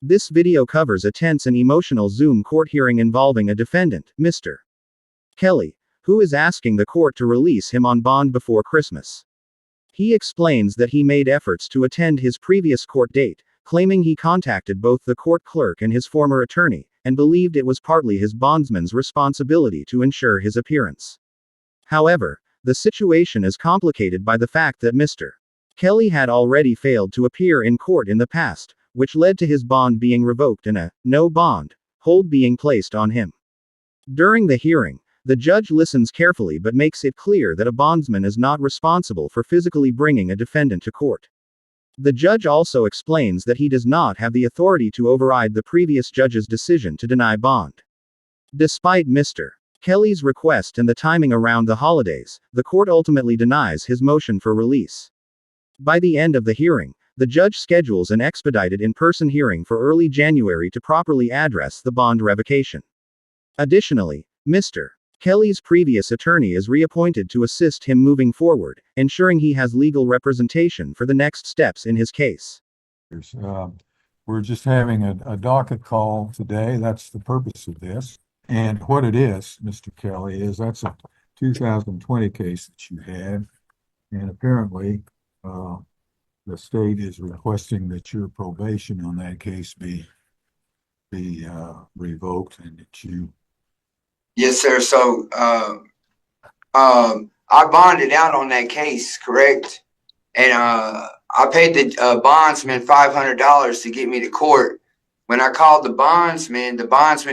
This video covers a tense and emotional Zoom court hearing involving a defendant, Mr. Kelly, who is asking the court to release him on bond before Christmas. He explains that he made efforts to attend his previous court date, claiming he contacted both the court clerk and his former attorney, and believed it was partly his bondsman's responsibility to ensure his appearance. However, the situation is complicated by the fact that Mr. Kelly had already failed to appear in court in the past, which led to his bond being revoked and a no bond hold being placed on him. During the hearing, the judge listens carefully but makes it clear that a bondsman is not responsible for physically bringing a defendant to court. The judge also explains that he does not have the authority to override the previous judge's decision to deny bond. Despite Mr. Kelly's request and the timing around the holidays, the court ultimately denies his motion for release. By the end of the hearing, the judge schedules an expedited in-person hearing for early January to properly address the bond revocation. Additionally, Mr. Kelly's previous attorney is reappointed to assist him moving forward, ensuring he has legal representation for the next steps in his case. We're just having a docket call today. That's the purpose of this. And what it is, Mr. Kelly, is that's a 2020 case that you had. And apparently, the state is requesting that your probation on that case be revoked and that you. Yes, sir. So I bonded out on that case, correct? And I paid the bondsman $500 to get me to court. When I called the bondsman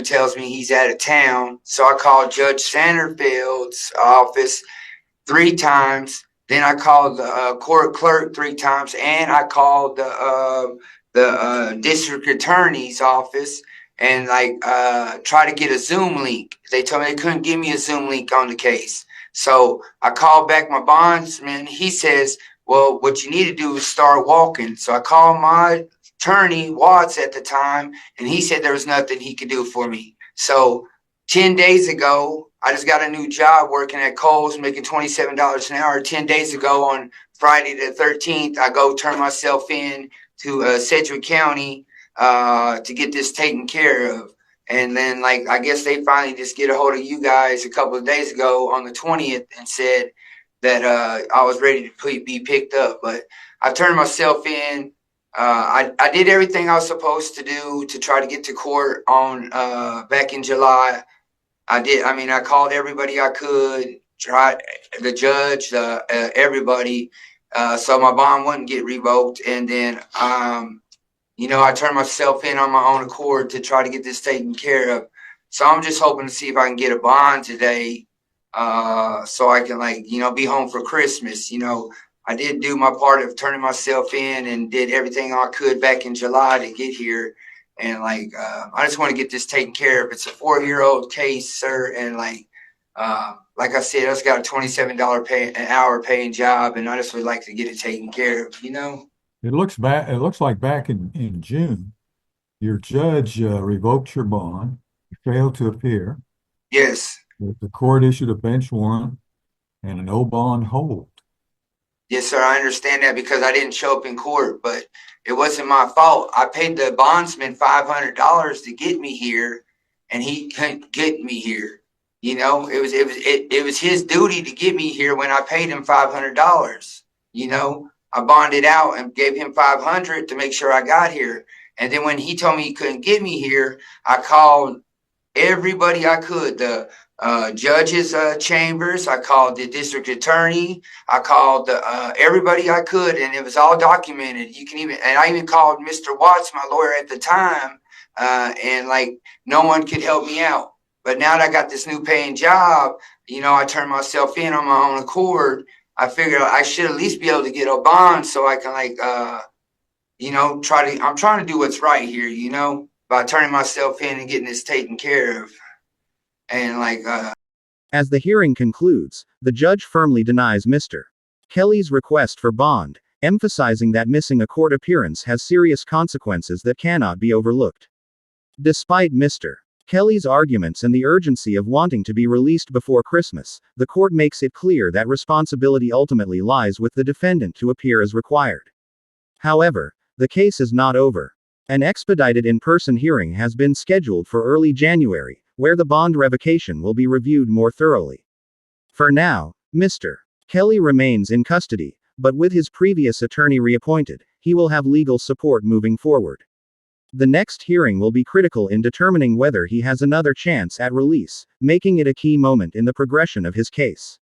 tells me he's out of town. So I called Judge Sanderfield's office 3 times. Then I called the court clerk 3 times, and I called the district attorney's office and try to get a Zoom link. They told me they couldn't give me a Zoom link on the case. So I called back my bondsman. He says, well, what you need to do is start walking. So I called my attorney, Watts, at the time, and he said there was nothing he could do for me. So 10 days ago, I just got a new job working at Kohl's, making $27 an hour. 10 days ago, on Friday the 13th, I go turn myself in to Sedgwick County to get this taken care of. And then, I guess they finally just get a hold of you guys a couple of days ago on the 20th and said that I was ready to be picked up. But I turned myself in. I did everything I was supposed to do to try to get to court on back in July. I called everybody I could, tried the judge, everybody, so my bond wouldn't get revoked. And then, I turned myself in on my own accord to try to get this taken care of. So I'm just hoping to see if I can get a bond today, so I can be home for Christmas. I did do my part of turning myself in and did everything I could back in July to get here. And I just want to get this taken care of. It's a 4-year-old case, sir. And like I said, I just got a $27 an hour paying job, and I just would like to get it taken care of, It looks like back in June, your judge revoked your bond. You failed to appear. Yes. The court issued a bench warrant and a no bond hold. Yes, sir. I understand that because I didn't show up in court, but it wasn't my fault. I paid the bondsman $500 to get me here, and he couldn't get me here. It was his duty to get me here when I paid him $500. I bonded out and gave him $500 to make sure I got here. And then when he told me he couldn't get me here, I called everybody I could. The judge's chambers. I called the district attorney. I called everybody I could, and it was all documented. I even called Mr. Watts, my lawyer at the time, and no one could help me out. But now that I got this new paying job, I turned myself in on my own accord. I figured I should at least be able to get a bond so I can I'm trying to do what's right here, by turning myself in and getting this taken care of. And as the hearing concludes, the judge firmly denies Mr. Kelly's request for bond, emphasizing that missing a court appearance has serious consequences that cannot be overlooked. Despite Mr. Kelly's arguments and the urgency of wanting to be released before Christmas, the court makes it clear that responsibility ultimately lies with the defendant to appear as required. However, the case is not over. An expedited in-person hearing has been scheduled for early January, where the bond revocation will be reviewed more thoroughly. For now, Mr. Kelly remains in custody, but with his previous attorney reappointed, he will have legal support moving forward. The next hearing will be critical in determining whether he has another chance at release, making it a key moment in the progression of his case.